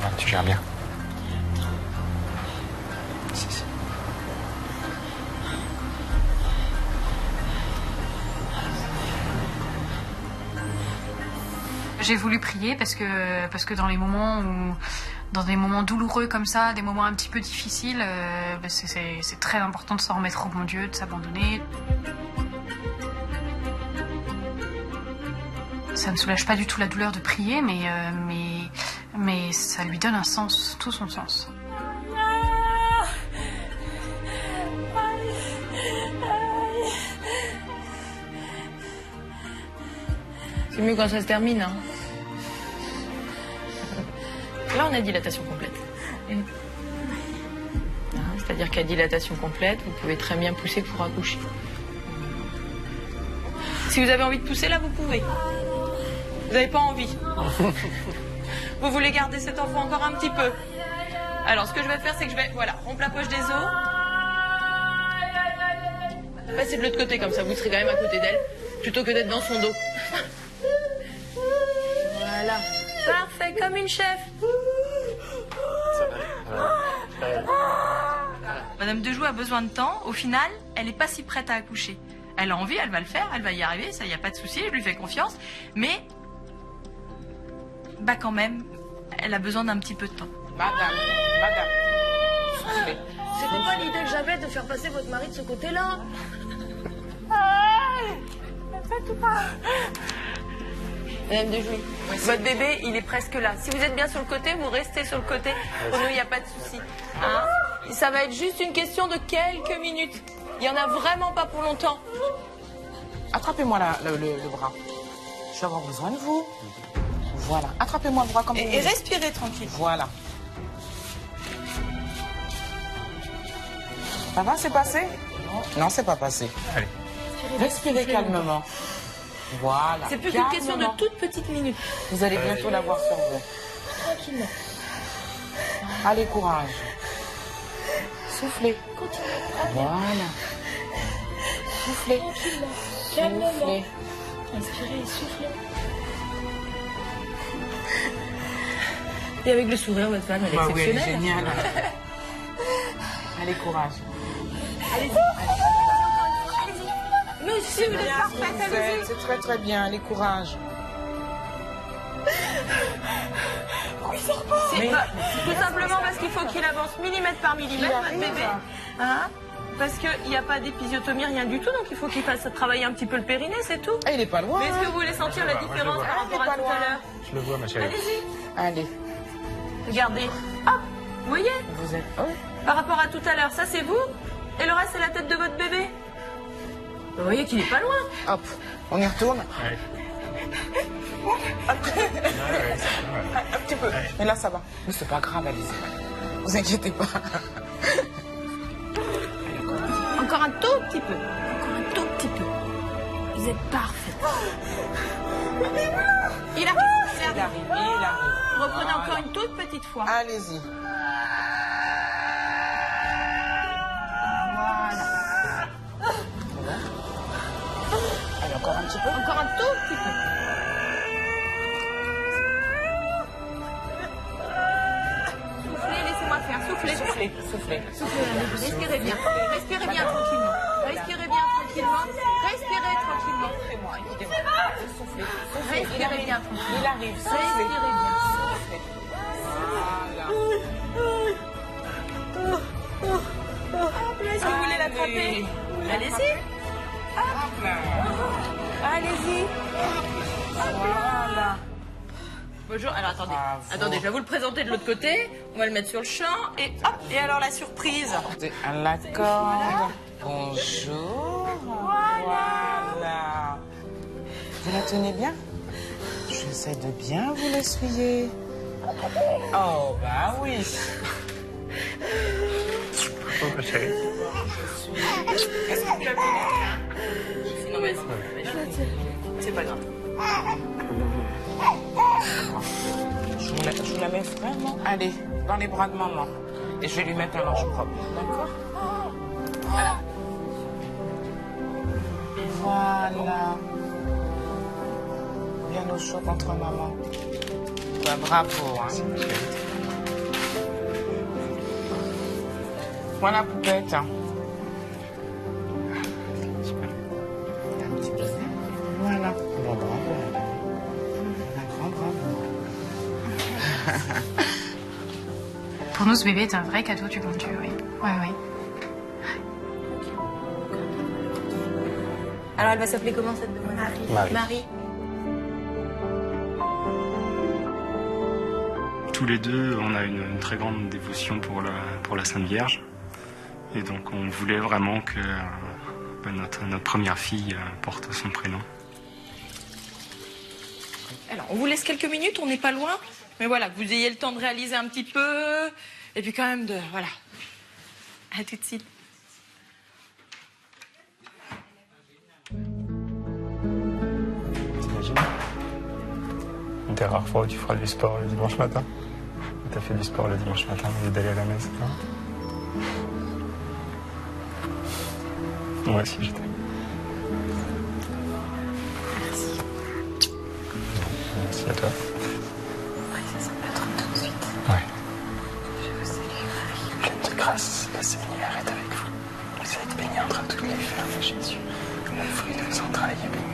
Ah, tu gères bien. Si. J'ai voulu prier parce que dans les moments dans des moments douloureux comme ça, des moments un petit peu difficiles, c'est très important de s'en remettre au bon Dieu, de s'abandonner. Ça ne soulage pas du tout la douleur de prier, mais ça lui donne un sens, tout son sens. C'est mieux quand ça se termine. Hein. Là, on a dilatation complète. C'est-à-dire qu'à dilatation complète, vous pouvez très bien pousser pour accoucher. Si vous avez envie de pousser, là, vous pouvez. Vous n'avez pas envie. Vous voulez garder cet enfant encore un petit peu. Alors, ce que je vais faire, c'est que je vais, rompre la poche des os. Passez de l'autre côté, comme ça, vous serez quand même à côté d'elle, plutôt que d'être dans son dos. Voilà. Parfait, comme une chef. Madame Dejoux a besoin de temps. Au final, elle n'est pas si prête à accoucher. Elle a envie, elle va le faire, elle va y arriver, ça, il n'y a pas de souci, je lui fais confiance. Mais, quand même, elle a besoin d'un petit peu de temps. Madame. C'était pas l'idée que j'avais de faire passer votre mari de ce côté-là. Madame Dejoux, votre bébé, il est presque là. Si vous êtes bien sur le côté, vous restez sur le côté. Pour nous, il n'y a pas de souci. Hein? Ça va être juste une question de quelques minutes. Il n'y en a vraiment pas pour longtemps. Attrapez-moi le bras. Je vais avoir besoin de vous. Voilà. Attrapez-moi le bras comme vous voulez. Et respirez tranquille. Voilà. Ça va, c'est passé? Non, c'est pas passé. Allez. Respirez calmement. Voilà. C'est plus qu'une question de toutes petites minutes. Vous allez bientôt l'avoir sur vous. Tranquillement. Allez, courage. Soufflez. Continuez. Voilà. Soufflez. Tranquillement. Calmement. Soufflez. Inspirez et soufflez. Et avec le sourire, votre femme, elle est exceptionnelle. Oui, elle est géniale. Allez, courage. Allez-y. Mais si vous êtes parfaite, allez-y. C'est très très bien, allez, courage. C'est tout simplement parce qu'il faut qu'il avance millimètre par millimètre, votre bébé. Hein? Parce qu'il n'y a pas d'épisiotomie, rien du tout, donc il faut qu'il fasse travailler un petit peu le périnée, c'est tout. Ah, il est pas loin. Mais est-ce que vous voulez sentir la différence par rapport à tout à l'heure? Je le vois, ma chérie. Allez-y. Allez. Regardez. Hop, vous voyez? Vous êtes... Oh. Par rapport à tout à l'heure, ça c'est vous, et le reste c'est la tête de votre bébé. Vous voyez qu'il est pas loin. Hop, on y retourne. Ouais. Un petit peu. Mais là, ça va. Mais c'est pas grave, Alizé. Vous inquiétez pas. Encore un tout petit peu. Encore un tout petit peu. Vous êtes parfait. Il arrive. Reprenez encore une toute petite fois. Allez-y. Voilà. Allez, encore un petit peu. Encore un tout petit peu. Soufflez, laissez-moi faire. Soufflez. Soufflez. Respirez bien. Respirez bien tranquillement. Respirez bien tranquillement. Respirez tranquillement. Écoutez-moi. Soufflez. Respirez bien tranquillement. Il arrive. Respirez bien. Est-ce que vous voulez l'attraper? Allez-y. Allez-y. Voilà. Bonjour. Alors attendez. Attendez, je vais vous le présenter de l'autre côté. On va le mettre sur le champ. Et hop. Et alors la surprise. À la corde. Bonjour. Voilà. Vous la tenez bien? J'essaie de bien vous l'essuyer. Oh, bah oui. Oh, ma chérie. Est-ce que vous la tenez bien? Sinon, vas-y. C'est pas grave. Je vous la mets vraiment. Allez, dans les bras de maman. Et je vais lui mettre un linge propre. D'accord? Voilà. Bien au chaud contre maman. Ouais, bravo, hein. Voilà, poupette. Un petit peu. Voilà. Bon, bravo. Un grand bravo. Pour nous, ce bébé est un vrai cadeau du bon Dieu, oui. Ouais. Alors, elle va s'appeler comment cette demoiselle? Marie. Tous les deux, on a une très grande dévotion pour la Sainte Vierge. Et donc, on voulait vraiment que notre première fille porte son prénom. Alors, on vous laisse quelques minutes, on n'est pas loin. Mais voilà, que vous ayez le temps de réaliser un petit peu. Et puis quand même de... Voilà. À tout de suite. T'imagines? Une des rares fois où tu feras du sport le dimanche matin. T'as fait du sport le dimanche matin au lieu d'aller à la messe. Moi aussi, je t'aime. Merci. Merci à toi. Ouais. Je vous salue, Marie. Pleine de grâce, le Seigneur est avec vous. Vous êtes bénie entre toutes les femmes, Jésus, le fruit de vos entrailles est béni.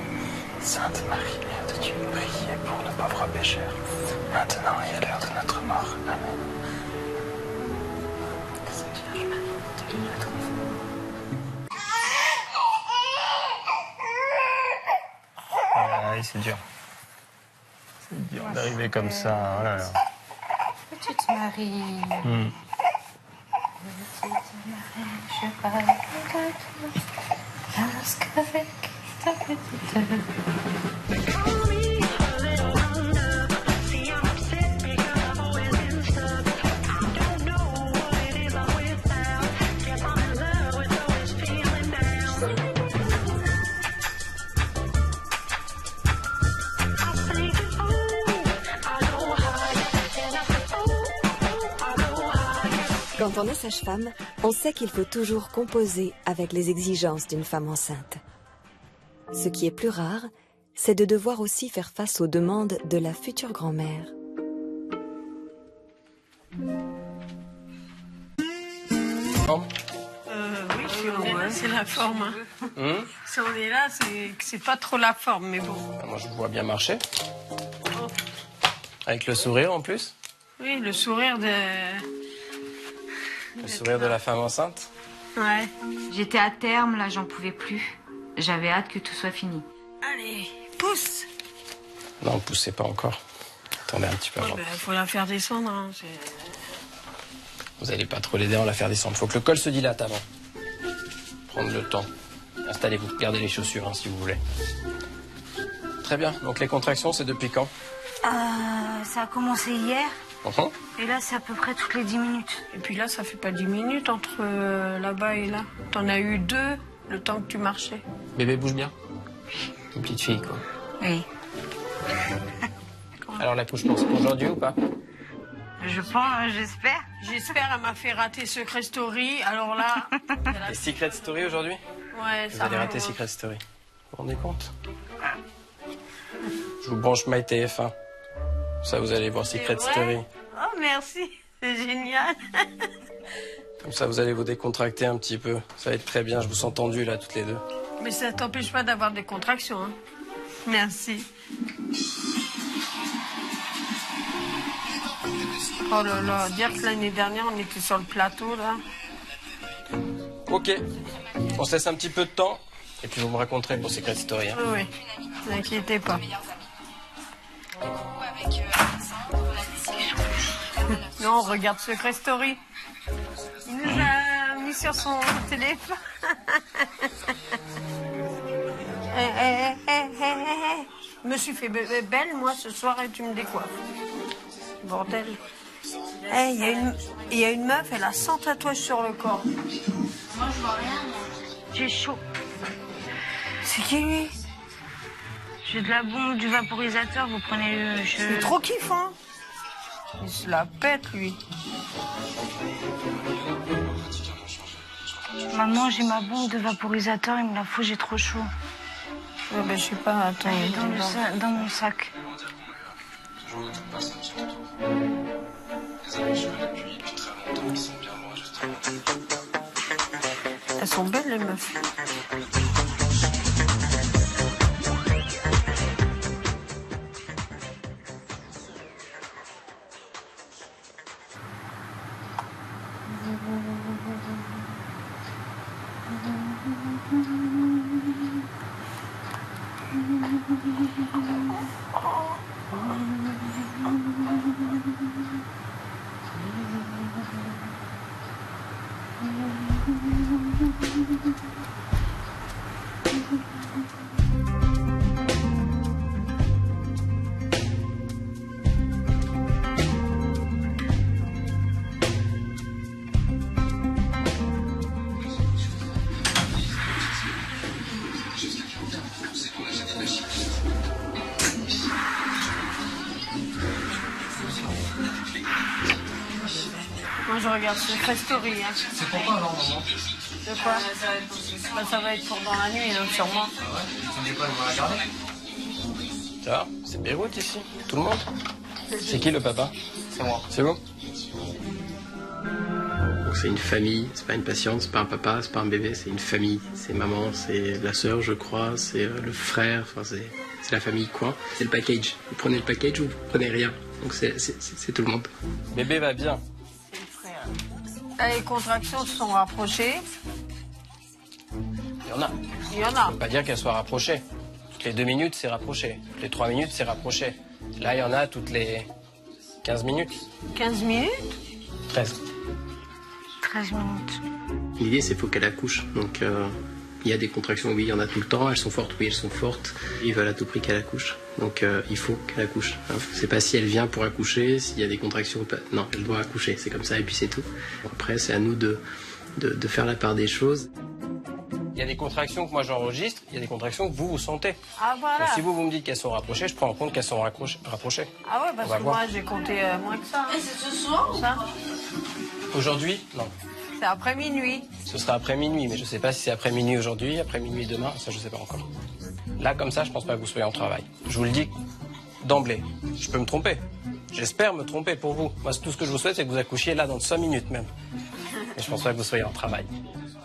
Sainte Marie, Mère de Dieu, priez pour nos pauvres pécheurs, maintenant et à l'heure de notre mort. Amen. Sainte Vierge Marie, de notre c'est dur. C'est dur d'arriver comme ça. Oh là là. Petite Marie. Petite Marie, je parle de toi. Parce qu'avec ta petite... Quand on est sage-femme, on sait qu'il faut toujours composer avec les exigences d'une femme enceinte. Ce qui est plus rare, c'est de devoir aussi faire face aux demandes de la future grand-mère. Oui, si on est là, c'est la forme. Hein. Si on est là, c'est pas trop la forme, mais bon. Moi, je vous vois bien marcher. Avec le sourire en plus. Oui, le sourire de... Le sourire de la femme enceinte. Ouais. J'étais à terme, là, j'en pouvais plus. J'avais hâte que tout soit fini. Allez, pousse. Non, poussez pas encore. Attendez un petit peu avant. Faut la faire descendre. Hein, vous allez pas trop l'aider, on la faire descendre. Faut que le col se dilate avant. Prendre le temps. Installez-vous, gardez les chaussures hein, si vous voulez. Très bien, donc les contractions, c'est depuis quand? Ça a commencé hier. Et là, c'est à peu près toutes les 10 minutes. Et puis là, ça fait pas 10 minutes entre là-bas et là. T'en as eu 2 le temps que tu marchais. Bébé bouge bien? Une petite fille, quoi. Oui. Alors l'accouchement, c'est pour aujourd'hui ou pas? Je pense, j'espère. J'espère, elle m'a fait rater Secret Story. Alors là... Et Secret Story aujourd'hui? Ouais, vous ça allez va. rater Secret Story. Vous vous rendez compte? Je vous branche MyTF1. Ça, vous allez voir Secret Story. Oh, merci. C'est génial. Comme ça, vous allez vous décontracter un petit peu. Ça va être très bien. Je vous sens tendus, là, toutes les deux. Mais ça t'empêche pas d'avoir des contractions. Hein. Merci. Oh là là, dire que l'année dernière, on était sur le plateau, là. Ok. On se laisse un petit peu de temps. Et puis, vous me raconterez pour Secret Story. Hein. Oui, ne vous inquiétez pas. Non, on regarde Secret Story. Il nous a mis sur son téléphone. Je me suis fait belle, moi, ce soir, et tu me décoiffes. Bordel. Il y a une meuf, elle a 100 tatouages sur le corps. Moi, je vois rien. J'ai chaud. C'est qui, lui? J'ai de la bombe, du vaporisateur, vous prenez le cheveu. C'est trop kiffant. Il se la pète, lui. Maman, j'ai ma bombe de vaporisateur, il me la faut, j'ai trop chaud. Ouais, ben, je sais pas, attends. Dans mon sac. Elles sont belles, les meufs. Moi, je regarde Secret Story. Hein. C'est pourquoi alors, maman? De quoi? Bah, ça va être pour dans la nuit, donc sûrement. Ah ouais? Vous ne pas le regarder? Ça va? C'est Beyrouth ici? Tout le monde? C'est qui le papa? C'est moi. C'est vous? Donc c'est une famille, c'est pas une patiente, c'est pas un papa, c'est pas un bébé, c'est une famille. C'est maman, c'est la sœur, je crois, c'est le frère, enfin c'est la famille quoi. C'est le package. Vous prenez le package ou vous prenez rien. Donc c'est tout le monde. Bébé va bien. Les contractions se sont rapprochées. Il y en a. Il y en a. Ça veut pas dire qu'elles soient rapprochées. Toutes les 2 minutes, c'est rapproché. Toutes les 3 minutes, c'est rapproché. Là, il y en a toutes les 15 minutes. 15 minutes? 13. 13 minutes. L'idée, c'est qu'il faut qu'elle accouche. Donc, il y a des contractions, oui, il y en a tout le temps. Elles sont fortes, oui, elles sont fortes. Ils veulent à tout prix qu'elle accouche. Donc, il faut qu'elle accouche. C'est pas si elle vient pour accoucher, s'il y a des contractions ou pas. Non, elle doit accoucher. C'est comme ça et puis c'est tout. Après, c'est à nous de faire la part des choses. Il y a des contractions que moi j'enregistre, il y a des contractions que vous sentez. Ah voilà. Donc, si vous me dites qu'elles sont rapprochées, je prends en compte qu'elles sont rapprochées. Ah ouais, parce que moi j'ai compté moins que ça. Et c'est ce soir ça? Aujourd'hui, non. C'est après minuit. Ce sera après minuit, mais je ne sais pas si c'est après minuit aujourd'hui, après minuit demain, ça je ne sais pas encore. Là, comme ça, je ne pense pas que vous soyez en travail. Je vous le dis d'emblée. Je peux me tromper. J'espère me tromper pour vous. Moi, tout ce que je vous souhaite, c'est que vous accouchiez là dans 5 minutes même. Mais je ne pense pas que vous soyez en travail.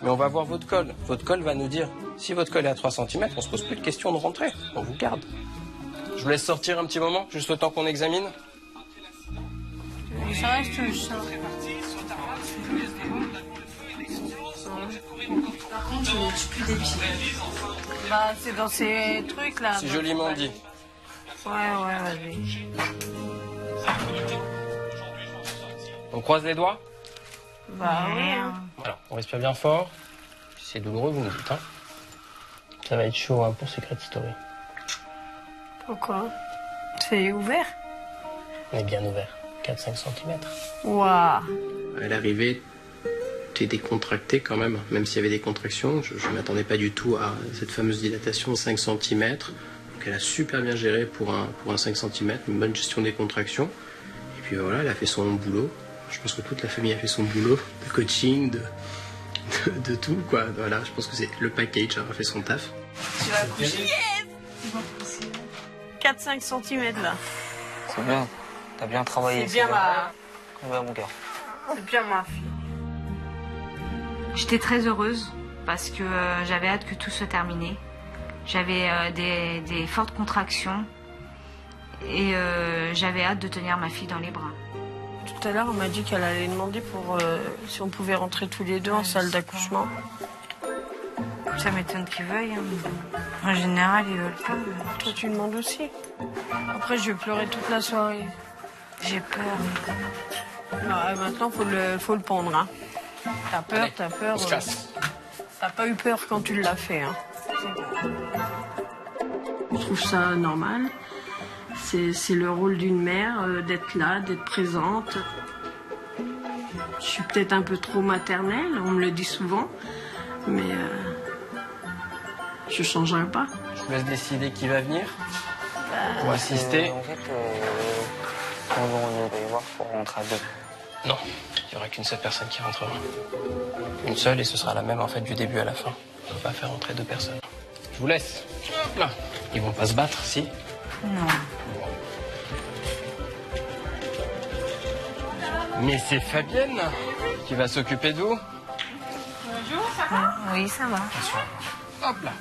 Mais on va voir votre col. Votre col va nous dire, si votre col est à 3 cm, on ne se pose plus de questions de rentrer. On vous garde. Je vous laisse sortir un petit moment, juste le temps qu'on examine. Il ça reste ça. Par contre, je ne tue plus des pieds. Bah, c'est dans ces trucs là. C'est joliment dit. Ouais, vas-y. On croise les doigts? Bah oui. Alors, on respire bien fort. Si c'est douloureux, vous nous dites. Hein. Ça va être chaud hein, pour Secret Story. Pourquoi? C'est ouvert? On est bien ouvert. 4-5 cm. Waouh. À l'arrivée, tu es décontracté quand même s'il y avait des contractions. Je ne m'attendais pas du tout à cette fameuse dilatation de 5 cm. Donc elle a super bien géré pour un 5 cm, une bonne gestion des contractions. Et puis voilà, elle a fait son boulot. Je pense que toute la famille a fait son boulot de coaching, de tout, quoi. Voilà, je pense que c'est le package a fait son taf. Tu vas coucher? Yes. 4-5 cm là. C'est bien. T'as bien travaillé. C'est bien ma... Ouais, mon cœur. C'est bien ma fille. J'étais très heureuse parce que j'avais hâte que tout soit terminé. J'avais des fortes contractions et j'avais hâte de tenir ma fille dans les bras. Tout à l'heure, on m'a dit qu'elle allait demander si on pouvait rentrer tous les deux en salle d'accouchement. Ça m'étonne qu'ils veuillent. Hein. En général, ils veulent pas. Toi, tu demandes aussi. Après, je vais pleurer toute la soirée. J'ai peur. Non, maintenant, faut le pondre. Hein. T'as peur, Allez, t'as peur. on se casse. T'as pas eu peur quand tu l'as fait. Hein. Je trouve ça normal. C'est le rôle d'une mère d'être là, d'être présente. Je suis peut-être un peu trop maternelle, on me le dit souvent, mais je changerai pas. Je vous laisse décider qui va venir pour assister. En fait, on va y voir pour rentrer à deux. Non, il n'y aura qu'une seule personne qui rentrera. Une seule et ce sera la même en fait du début à la fin. On ne peut pas faire rentrer deux personnes. Je vous laisse. Hop là. Ils vont pas se battre, si? Non. Mais c'est Fabienne qui va s'occuper de vous. Bonjour, ça va? Oui, ça va. Bien sûr. Hop là.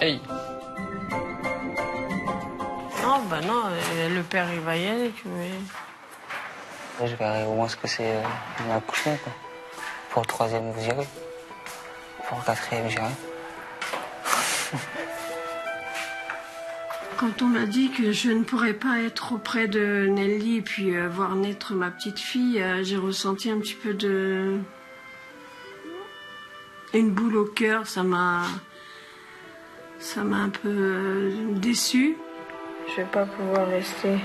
Hey. Non, bah non, le père il va y aller, tu veux. Je verrai au moins ce que c'est un accouchement, quoi. Pour le troisième, vous irez. Pour le quatrième, j'irai. Quand on m'a dit que je ne pourrais pas être auprès de Nelly et puis voir naître ma petite fille, j'ai ressenti un petit peu une boule au cœur. Ça m'a un peu déçue. Je vais pas pouvoir rester.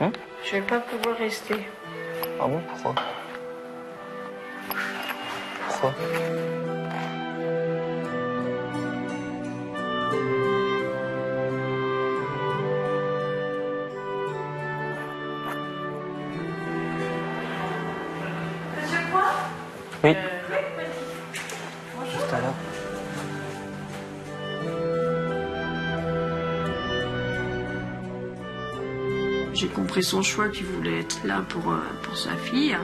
Hein? Je vais pas pouvoir rester. Ah bon, pourquoi? Pourquoi? Oui. Tout à l'heure. J'ai compris son choix qu'il voulait être là pour sa fille.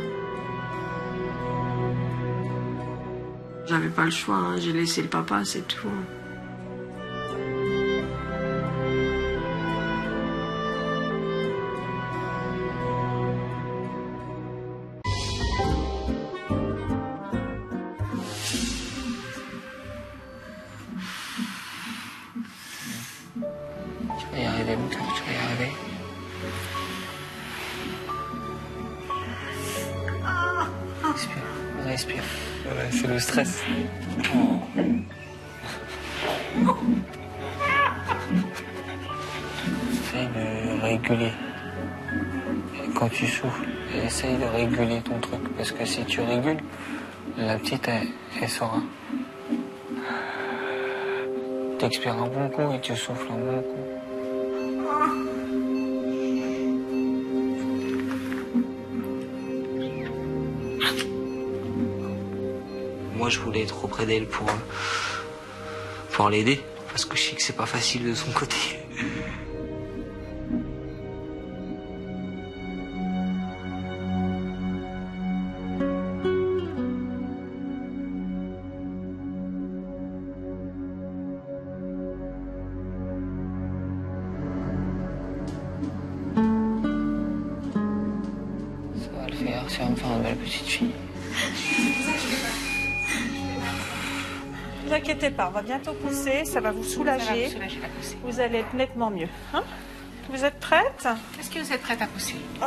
J'avais pas le choix, hein. J'ai laissé le papa, c'est tout. Tu vas y arriver, mon cœur, tu vas y arriver. Respire, respire. Ouais, c'est le stress. Essaye de réguler. Et quand tu souffles, essaye de réguler ton truc. Parce que si tu régules, la petite, elle saura. Tu expires un bon coup et tu souffles un bon coup. Moi, je voulais être auprès d'elle pour l'aider, parce que je sais que c'est pas facile de son côté. petite fille. Ne vous inquiétez pas, on va bientôt pousser, ça va vous soulager. Ça va vous soulager la poussée. Vous allez être nettement mieux. Hein? Vous êtes prête? Est-ce que vous êtes prête à pousser? Oh.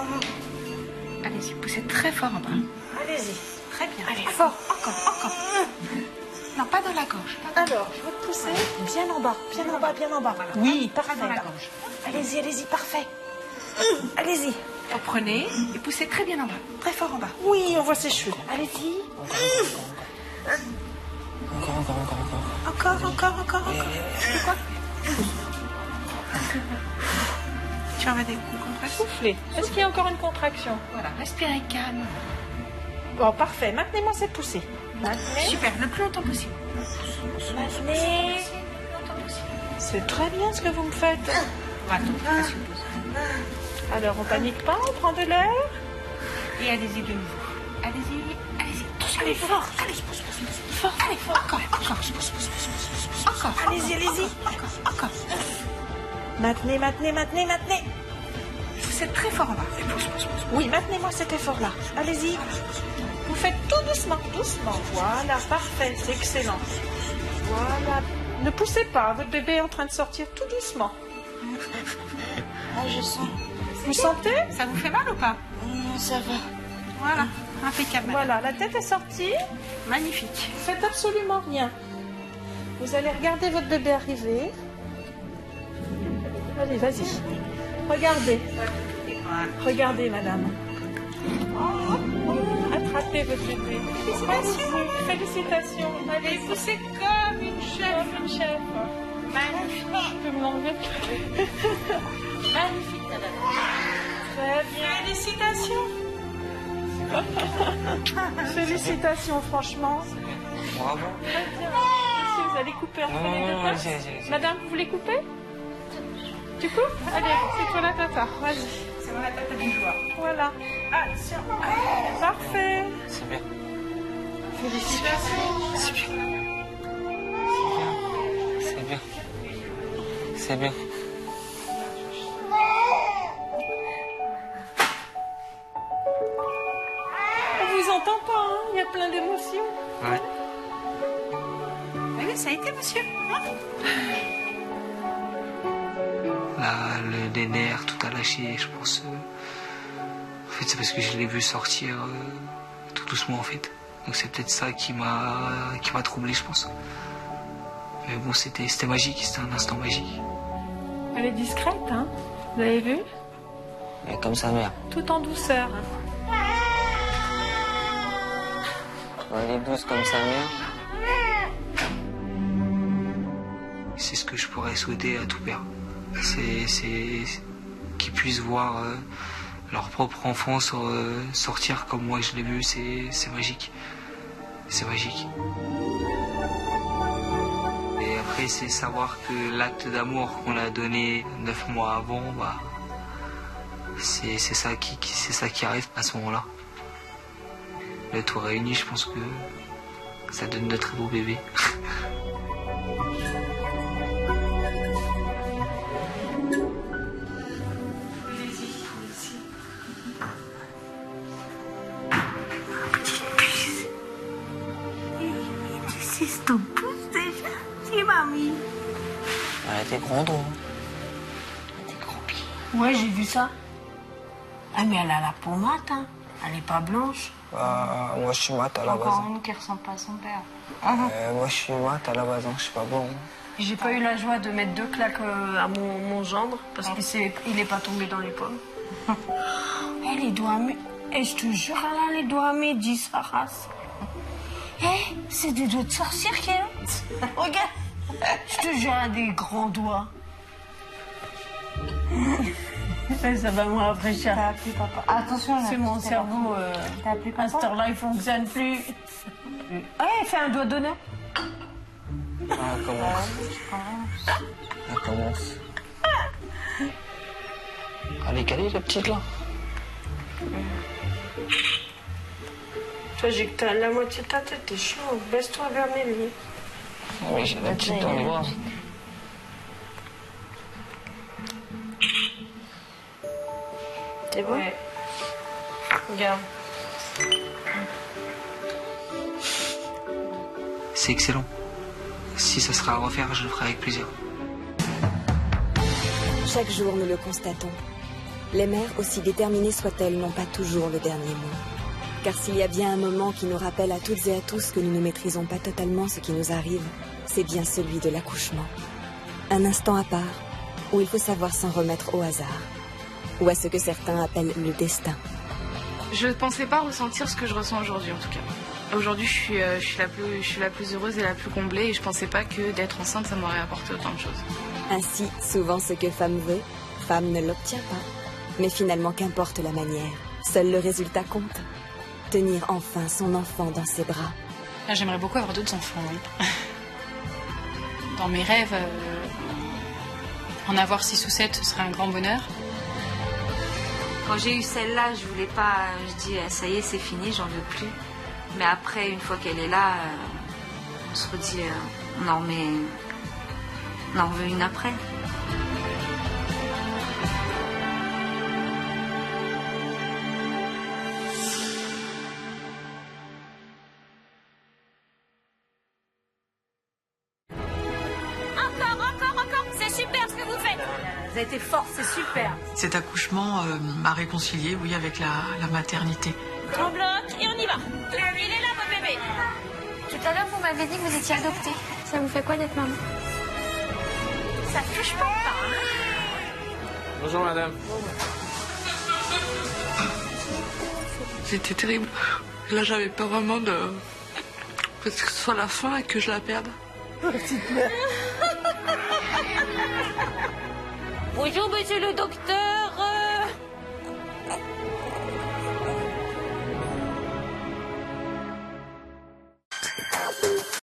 Allez-y, poussez très fort en bas. Allez-y. Très bien. Allez, fort. Encore. Non, pas dans la gorge. Alors, je vais te pousser bien en bas, bien en bas, bien en bas. Oui, parfait. Pas dans la gorge. Allez-y, allez-y, parfait. Allez-y. Reprenez et poussez très bien en bas. Très fort en bas. Oui, on voit ses cheveux. Allez-y. Encore. C'est quoi? Tu en vas des contractions. Soufflez. Est-ce qu'il y a encore une contraction? Voilà, respirez calme. Bon, parfait. Maintenez-moi cette poussée. Maintenez. Super, le plus longtemps possible. Maintenez. C'est très bien ce que vous me faites. Voilà, alors, on panique pas, on prend de l'air. Et allez-y de nouveau. Allez-y. Allez, fort. Allez, fort. Allez, Encore. Allez-y. Encore. Maintenez. Poussez très fort en bas. Oui, maintenez-moi cet effort-là. Allez-y. Vous faites tout doucement. Voilà, parfait, c'est excellent. Voilà. Ne poussez pas, votre bébé est en train de sortir tout doucement. Ah, je sens. Vous sentez? Ça vous fait mal ou pas? Ça va. Voilà, impeccable. Voilà, la tête est sortie. Magnifique. Vous faites absolument rien. Vous allez regarder votre bébé arriver. Allez, vas-y. Regardez. Regardez, madame. Attrapez votre bébé. Félicitations. Allez, poussez comme une chef. Magnifique. Je peux me l'enlever. Magnifique, madame. Très bien. Félicitations, franchement. Bravo. Très bien. Si vous allez couper entre les deux pattes. Madame, vous voulez couper? Tu coupes? Allez, c'est toi la tata. Vas-y. C'est moi la tata du joueur. Voilà. Ah, tiens. Parfait. C'est bien. Félicitations. C'est bien. On vous entend pas, hein? Il y a plein d'émotions. Ouais. Oui, ça a été, monsieur. Là, les nerfs, tout a lâché, je pense. En fait, c'est parce que je l'ai vu sortir tout doucement, en fait. Donc c'est peut-être ça qui m'a troublé, je pense. Mais bon, c'était magique, c'était un instant magique. Elle est discrète, hein? Vous l'avez vu? Et comme sa mère. Tout en douceur. Elle est douce comme sa mère. C'est ce que je pourrais souhaiter à tout père. C'est qu'ils puissent voir leur propre enfant sortir comme moi je l'ai vu, c'est magique. C'est magique. Et après, c'est savoir que l'acte d'amour qu'on a donné 9 mois avant, c'est ça qui arrive à ce moment-là. Le tout réuni, je pense que ça donne de très beaux bébés. C'est ton pouce déjà, c'est mamie. Elle était grande, hein. Ouais, j'ai vu ça. Ah, mais elle a la peau mate, hein. Elle est pas blanche. Moi, je suis mat à la base. Encore une qui ressemble pas à son père. Moi, je suis mat à la base, hein. Je suis pas bon. J'ai pas eu la joie de mettre 2 claques à mon gendre parce qu'il est pas tombé dans les pommes. Les doigts et je te jure, là, les doigts dit sa race. C'est des doigts de sorcière qu'elle a. Regarde, je te jure, elle a des grands doigts. Ça va me rafraîchir. T'as appelé papa. Attention, c'est mon cerveau. À cette heure-là, il fonctionne plus. Fais un doigt d'honneur. Elle commence. Elle est calée, la petite, là. Toi, j'ai que t'as la moitié de ta tête, t'es chaud. Baisse-toi vers mes lits. Oui, j'ai la petite dans les bras. C'est bon? Ouais. Regarde. c'est excellent. Si ça sera à refaire, je le ferai avec plaisir. Chaque jour, nous le constatons. Les mères, aussi déterminées soient-elles, n'ont pas toujours le dernier mot. Car s'il y a bien un moment qui nous rappelle à toutes et à tous que nous ne maîtrisons pas totalement ce qui nous arrive, c'est bien celui de l'accouchement. Un instant à part, où il faut savoir s'en remettre au hasard, ou à ce que certains appellent le destin. Je ne pensais pas ressentir ce que je ressens aujourd'hui, en tout cas. Aujourd'hui, je suis la plus heureuse et la plus comblée, et je ne pensais pas que d'être enceinte, ça m'aurait apporté autant de choses. Ainsi, souvent ce que femme veut, femme ne l'obtient pas. Mais finalement, qu'importe la manière, seul le résultat compte. Tenir enfin son enfant dans ses bras. J'aimerais beaucoup avoir d'autres enfants, oui. Dans mes rêves, en avoir 6 ou 7, ce serait un grand bonheur. Quand j'ai eu celle-là, je voulais pas... Je dis, ça y est, c'est fini, j'en veux plus. Mais après, une fois qu'elle est là, on se redit, on en veut une après. Vous avez été forte, c'est super. Cet accouchement m'a réconciliée, oui, avec la maternité. On bloque et on y va. Il est là, votre bébé. Tout à l'heure, vous m'avez dit que vous étiez adoptée. Ça vous fait quoi d'être maman? Ça touche pas. Bonjour madame. C'était terrible. Là, j'avais pas vraiment de... que ce soit la fin et que je la perde. Bonjour, monsieur le docteur.